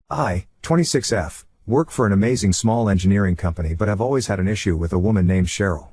I, 26F, work for an amazing small engineering company but have always had an issue with a woman named Cheryl.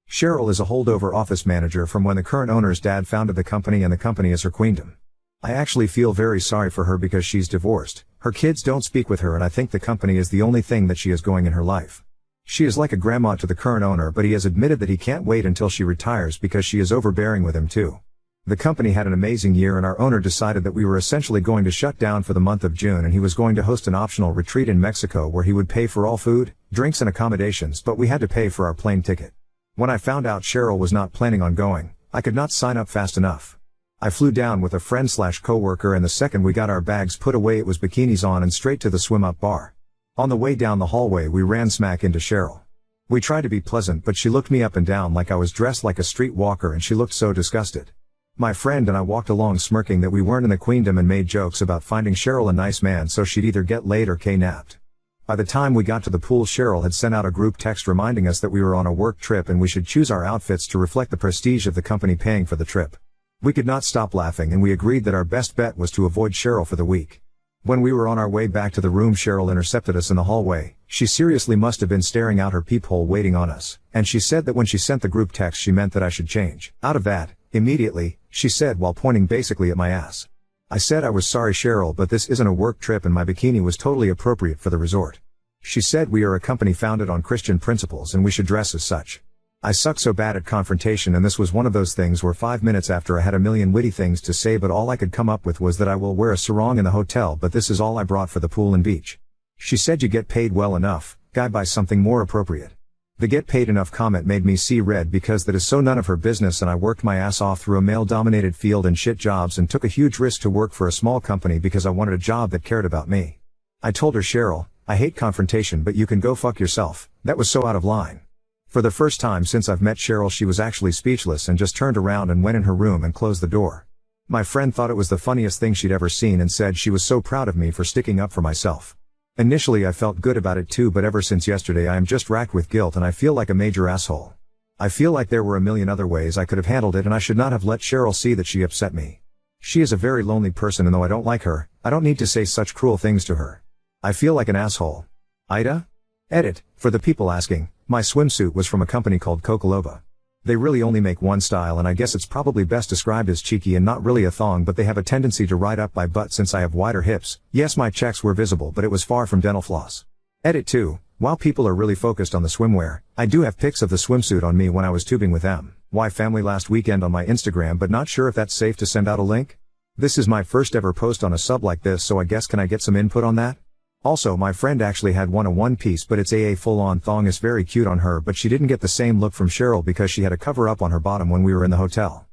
Cheryl is a holdover office manager from when the current owner's dad founded the company and the company is her queendom. I actually feel very sorry for her because she's divorced, her kids don't speak with her and I think the company is the only thing that she is going in her life. She is like a grandma to the current owner but he has admitted that he can't wait until she retires because she is overbearing with him too. The company had an amazing year and our owner decided that we were essentially going to shut down for the month of June and he was going to host an optional retreat in Mexico where he would pay for all food, drinks and accommodations but we had to pay for our plane ticket. When I found out Cheryl was not planning on going, I could not sign up fast enough. I flew down with a friend/coworker and the second we got our bags put away it was bikinis on and straight to the swim-up bar. On the way down the hallway we ran smack into Cheryl. We tried to be pleasant but she looked me up and down like I was dressed like a street walker and she looked so disgusted. My friend and I walked along smirking that we weren't in the queendom and made jokes about finding Cheryl a nice man so she'd either get laid or kidnapped. By the time we got to the pool Cheryl had sent out a group text reminding us that we were on a work trip and we should choose our outfits to reflect the prestige of the company paying for the trip. We could not stop laughing and we agreed that our best bet was to avoid Cheryl for the week. When we were on our way back to the room Cheryl intercepted us in the hallway. She seriously must have been staring out her peephole waiting on us, and she said that when she sent the group text she meant that I should change out of that, immediately, she said while pointing basically at my ass. I said I was sorry Cheryl but this isn't a work trip and my bikini was totally appropriate for the resort. She said we are a company founded on Christian principles and we should dress as such. I suck so bad at confrontation and this was one of those things where 5 minutes after I had a million witty things to say but all I could come up with was that I will wear a sarong in the hotel but this is all I brought for the pool and beach. She said you get paid well enough, guy buy something more appropriate. The get paid enough comment made me see red because that is so none of her business and I worked my ass off through a male-dominated field and shit jobs and took a huge risk to work for a small company because I wanted a job that cared about me. I told her Cheryl, I hate confrontation but you can go fuck yourself, that was so out of line. For the first time since I've met Cheryl she was actually speechless and just turned around and went in her room and closed the door. My friend thought it was the funniest thing she'd ever seen and said she was so proud of me for sticking up for myself. Initially I felt good about it too but ever since yesterday I am just racked with guilt and I feel like a major asshole. I feel like there were a million other ways I could have handled it and I should not have let Cheryl see that she upset me. She is a very lonely person and though I don't like her, I don't need to say such cruel things to her. I feel like an asshole. Ida? Edit, for the people asking, my swimsuit was from a company called Kokolova. They really only make one style and I guess it's probably best described as cheeky and not really a thong but they have a tendency to ride up my butt since I have wider hips. Yes my checks were visible but it was far from dental floss. Edit 2, while people are really focused on the swimwear, I do have pics of the swimsuit on me when I was tubing with my family last weekend on my Instagram but not sure if that's safe to send out a link? This is my first ever post on a sub like this so I guess can I get some input on that? Also my friend actually had a one piece but it's a full-on thong is very cute on her but she didn't get the same look from Cheryl because she had a cover up on her bottom when we were in the hotel.